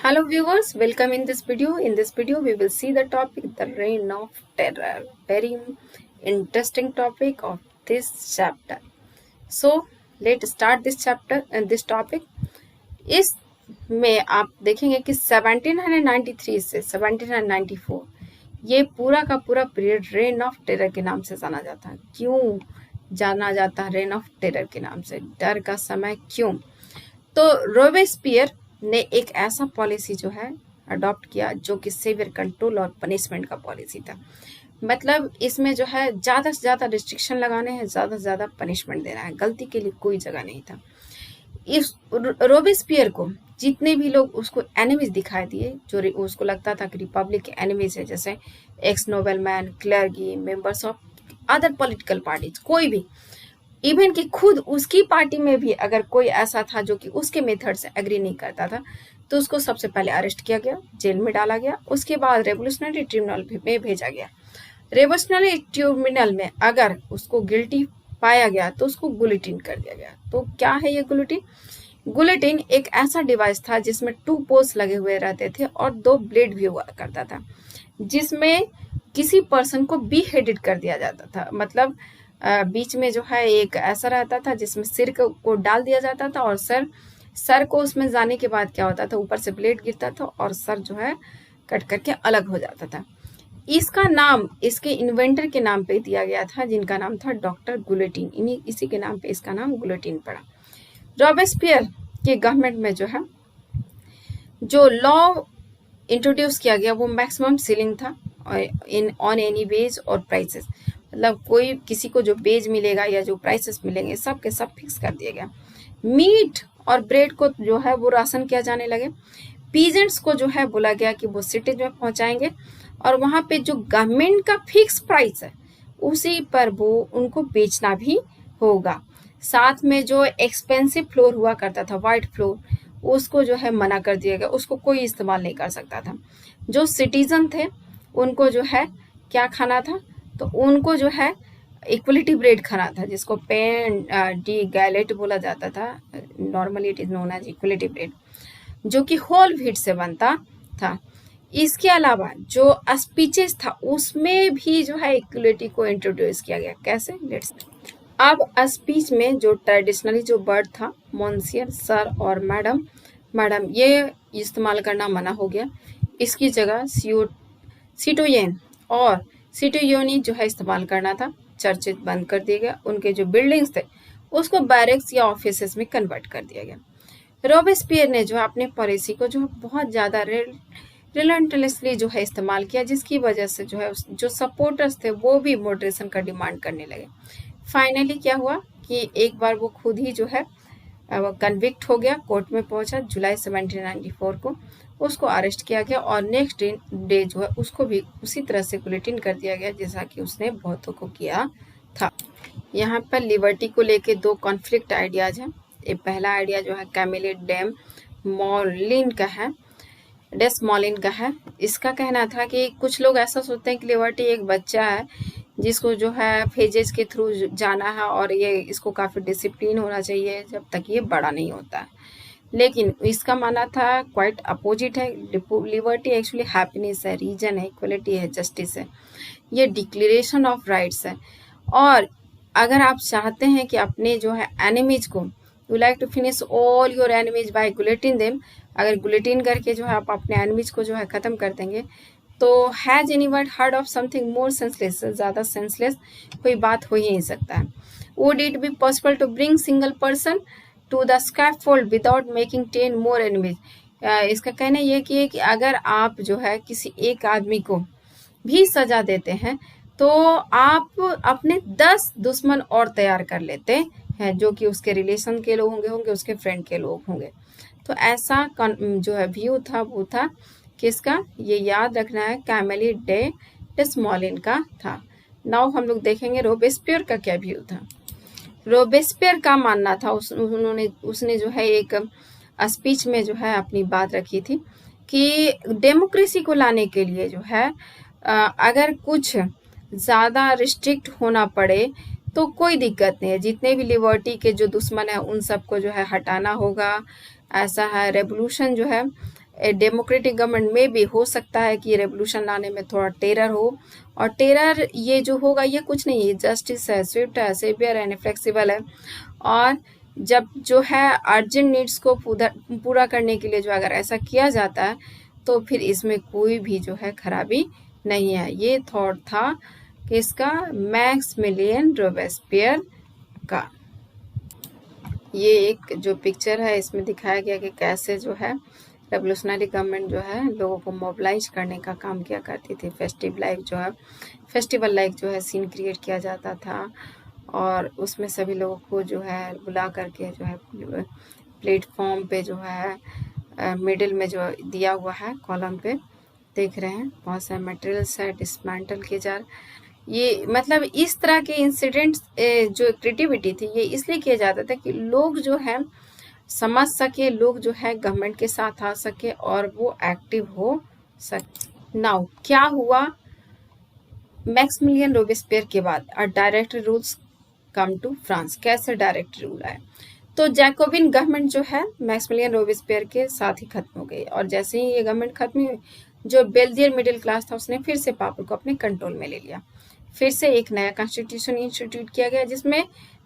Hello viewers, welcome in this video. In this video, we will see the topic the reign of terror. Very interesting topic of this chapter. So let's start this chapter and this topic. इसमें आप देखेंगे कि 1793 से 1794 ये पूरा का पूरा period rain of terror के नाम से जाना जाता है। क्यों जाना जाता है रेन ऑफ टेरर के नाम से? डर का समय क्यों? तो रोबेस्पियर ने एक ऐसा पॉलिसी जो है अडॉप्ट किया जो कि सेवियर कंट्रोल और पनिशमेंट का पॉलिसी था। मतलब इसमें जो है ज़्यादा से ज़्यादा रिस्ट्रिक्शन लगाने हैं, ज़्यादा से ज़्यादा पनिशमेंट देना है, गलती के लिए कोई जगह नहीं था। इस रोबेस्पियर को जितने भी लोग उसको एनिमीज दिखाई दिए, जो उसको लगता था कि रिपब्लिक के एनिमीज है, जैसे ex nobleman, clergy, members of other political parties, कोई भी, इवन कि खुद उसकी पार्टी में भी अगर कोई ऐसा था जो कि उसके मेथड से एग्री नहीं करता था, तो उसको सबसे पहले अरेस्ट किया गया, जेल में डाला गया, उसके बाद रेवोल्यूशनरी ट्रिब्यूनल में भेजा गया। रेवोल्यूशनरी ट्रिब्यूनल में अगर उसको गिल्टी पाया गया तो उसको गुलेटिन कर दिया गया। तो क्या है ये गुलेटिन? गुलेटिन एक ऐसा डिवाइस था जिसमें 2 पोल्स लगे हुए रहते थे और 2 ब्लेड भी हुआ करता था, जिसमें किसी पर्सन को बी हेडेड कर दिया जाता था। मतलब बीच में जो है एक ऐसा रहता था जिसमें सिर को डाल दिया जाता था और सर को उसमें जाने के बाद क्या होता था, ऊपर से ब्लेड गिरता था और सर जो है कट करके अलग हो जाता था। इसका नाम इसके इन्वेंटर के नाम पे दिया गया था, जिनका नाम था डॉक्टर गुलेटिन। इसी के नाम पे इसका नाम गुलेटिन पड़ा। रॉबेस्पियर के गवर्नमेंट में जो है जो लॉ इंट्रोड्यूस किया गया वो मैक्सिमम सीलिंग था इन ऑन एनी वेज और प्राइसेस। मतलब कोई किसी को जो बेज मिलेगा या जो प्राइसेस मिलेंगे सब के सब फिक्स कर दिया गया। मीट और ब्रेड को जो है वो राशन किया जाने लगे। पीजेंट्स को जो है बोला गया कि वो सिटीज में पहुंचाएंगे और वहां पे जो गवर्नमेंट का फिक्स प्राइस है उसी पर वो उनको बेचना भी होगा। साथ में जो एक्सपेंसिव फ्लोर हुआ करता था, व्हाइट फ्लोर, उसको जो है मना कर दिया गया, उसको कोई इस्तेमाल नहीं कर सकता था। जो सिटीजन थे उनको जो है क्या खाना था, तो उनको जो है इक्वलिटी ब्रेड खाना था, जिसको पेन डी गैलेट बोला जाता था। Normally it is known as equality bread, जो कि होल व्हीट से बनता था। इसके अलावा जो स्पीचेस था उसमें भी जो है इक्वलिटी को इंट्रोड्यूस किया गया। कैसे? लेट्स अब स्पीच में जो ट्रेडिशनली जो वर्ड था मोन्सियर, सर और मैडम ये इस्तेमाल करना मना हो गया। इसकी जगह सिटोयन और सिटोयोनी जो है इस्तेमाल करना था। चर्चेज बंद कर दिया गया। उनके जो बिल्डिंग्स थे उसको बैरक्स या ऑफिसेस में कन्वर्ट कर दिया गया। रॉबेस्पियर ने जो अपने पॉलिसी को जो बहुत ज़्यादा रिलेंटलेसली जो है इस्तेमाल किया, जिसकी वजह से जो है जो सपोर्टर्स थे वो भी मॉडरेशन का डिमांड करने लगे। फाइनली क्या हुआ कि एक बार वो खुद ही जो है वो कन्विक्ट हो गया, कोर्ट में पहुंचा। जुलाई 1794 को उसको अरेस्ट किया गया और नेक्स्ट डे जो है उसको भी उसी तरह से गुलेटिन कर दिया गया जैसा कि उसने बहुतों को किया था। यहाँ पर लिबर्टी को लेके 2 कॉन्फ्लिक्ट आइडियाज हैं। ये पहला आइडिया जो है कैमिले डेसमॉलिन का है। इसका कहना था कि कुछ लोग ऐसा सोचते हैं कि लिबर्टी एक बच्चा है जिसको जो है फेजेस के थ्रू जाना है और ये इसको काफ़ी डिसिप्लिन होना चाहिए जब तक ये बड़ा नहीं होता है। लेकिन इसका मानना था क्वाइट अपोजिट है। लिबर्टी एक्चुअली हैप्पीनेस है, रीजन है, इक्वलिटी है, जस्टिस है, ये डिक्लेरेशन ऑफ राइट्स है। और अगर आप चाहते हैं कि अपने जो है एनिमीज को, you like to finish all your enemies by guillotine them, अगर गुलेटिन करके जो है आप अपने एनिमीज को जो है ख़त्म कर देंगे, तो has anyone heard of something more senseless? ज़्यादा सेंसलेस कोई बात हो ही नहीं सकता है। Would it be possible to bring single person to the scaffold without making 10 more enemies? इसका कहना ये कि अगर आप जो है किसी एक आदमी को भी सजा देते हैं तो आप अपने 10 दुश्मन और तैयार कर लेते हैं, जो कि उसके रिलेशन के लोग होंगे, उसके फ्रेंड के लोग होंगे। तो ऐसा जो है व्यू था वो था किसका? ये याद रखना है, कैमिले डेसमॉलिन का था। नाउ हम लोग देखेंगे रोबेस्पियर का क्या व्यू था। रोबेस्पियर का मानना था, उसने जो है एक स्पीच में जो है अपनी बात रखी थी कि डेमोक्रेसी को लाने के लिए जो है अगर कुछ ज़्यादा रिस्ट्रिक्ट होना पड़े तो कोई दिक्कत नहीं है, जितने भी लिबर्टी के जो दुश्मन है उन सबको जो है हटाना होगा। ऐसा है, रेवोल्यूशन जो है डेमोक्रेटिक गवर्नमेंट में भी हो सकता है कि रेवोल्यूशन लाने में थोड़ा टेरर हो, और टेरर ये जो होगा ये कुछ नहीं है, जस्टिस है, स्विफ्ट है, सेवियर है, फ्लेक्सिबल है। और जब जो है अर्जेंट नीड्स को पूरा करने के लिए जो अगर ऐसा किया जाता है तो फिर इसमें कोई भी जो है खराबी नहीं है। ये थॉट था किसका? मैक्समिलियन रोबेस्पियर का। ये एक जो पिक्चर है इसमें दिखाया गया कि कैसे जो है रेवोल्यूशनरी गवर्नमेंट जो है लोगों को मोबिलाइज करने का काम किया करती थी। फेस्टिवल लाइक जो है सीन क्रिएट किया जाता था, और उसमें सभी लोगों को जो है बुला करके जो है प्लेटफॉर्म पे जो है मिडिल में जो दिया हुआ है कॉलम पे देख रहे हैं बहुत सारे मटेरियल्स है डिसमेंटल किए जा रहे। ये मतलब इस तरह के इंसिडेंट्स जो क्रिएटिविटी थी ये इसलिए किया जाता था कि लोग जो है समझ सके, लोग जो है गवर्नमेंट के साथ आ सके और वो एक्टिव हो सके। नाउ क्या हुआ मैक्समिलियन रोबेस्पियर के बाद? Direct rules come to France. कैसे डायरेक्ट रूल आए? तो जैकोबिन गवर्नमेंट जो है मैक्समिलियन रोबेस्पियर के साथ ही खत्म हो गई, और जैसे ही ये गवर्नमेंट खत्म हुई जो बेल्जियन मिडिल क्लास था उसने फिर से पावर को अपने कंट्रोल में ले लिया। फिर से एक नया कॉन्स्टिट्यूशन इंस्टीट्यूट किया गया जिसमें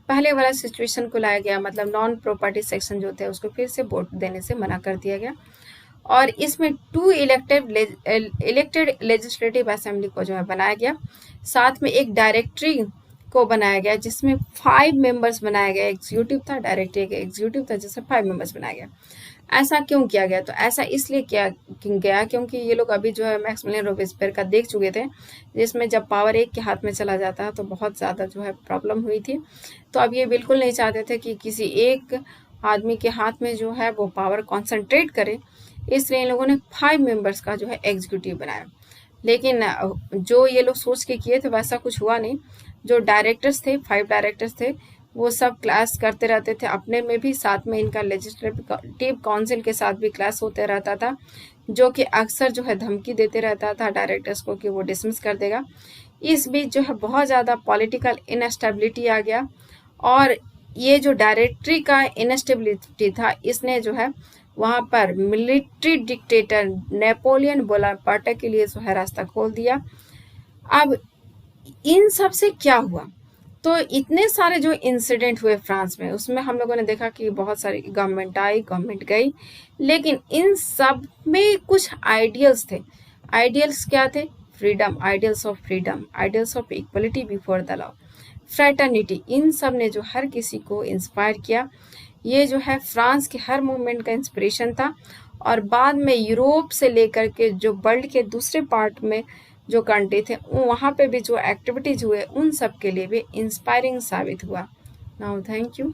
पहले वाला सिचुएशन को लाया गया, मतलब नॉन प्रॉपर्टी सेक्शन जो थे उसको फिर से वोट देने से मना कर दिया गया, और इसमें 2 इलेक्टेड लेजिस्लेटिव असेंबली को जो है बनाया गया। साथ में एक डायरेक्टरी को बनाया गया जिसमें 5 मेंबर्स बनाया गया। एग्जीक्यूटिव था, डायरेक्टरी एग्जीक्यूटिव था, जिसमें 5 मेंबर्स बनाया गया। ऐसा क्यों किया गया? तो ऐसा इसलिए किया गया क्योंकि ये लोग अभी जो है मैक्समिलियन रोबेस्पियर का देख चुके थे, जिसमें जब पावर एक के हाथ में चला जाता है तो बहुत ज़्यादा जो है प्रॉब्लम हुई थी। तो अब ये बिल्कुल नहीं चाहते थे कि किसी एक आदमी के हाथ में जो है वो पावर कॉन्सेंट्रेट करे, इसलिए इन लोगों ने 5 मेंबर्स का जो है एग्जीक्यूटिव बनाया। लेकिन जो ये लोग सोच के किए थे वैसा कुछ हुआ नहीं। जो डायरेक्टर्स थे, 5 डायरेक्टर्स थे, वो सब क्लास करते रहते थे अपने में भी, साथ में इनका लेजिस्लेटिव काउंसिल के साथ भी क्लास होते रहता था, जो कि अक्सर जो है धमकी देते रहता था डायरेक्टर्स को कि वो डिसमिस कर देगा। इस बीच जो है बहुत ज़्यादा पॉलिटिकल इनस्टेबिलिटी आ गया, और ये जो डायरेक्टरी का इनस्टेबिलिटी था इसने जो है वहाँ पर मिलिट्री डिक्टेटर नेपोलियन बोनापार्ट के लिए जो है रास्ता खोल दिया। अब इन सब से क्या हुआ? तो इतने सारे जो इंसिडेंट हुए फ्रांस में उसमें हम लोगों ने देखा कि बहुत सारी गवर्नमेंट आई, गवर्नमेंट गई, लेकिन इन सब में कुछ आइडियल्स थे। आइडियल्स क्या थे? Freedom, ideals of freedom, ideals of equality before the law, fraternity, इन सब ने जो हर किसी को इंस्पायर किया। ये जो है फ्रांस के हर मूवमेंट का इंस्पिरेशन था, और बाद में यूरोप से लेकर के जो वर्ल्ड के दूसरे पार्ट में जो कंट्री थे वहाँ पे भी जो एक्टिविटीज हुए उन सब के लिए भी इंस्पायरिंग साबित हुआ। Now thank you.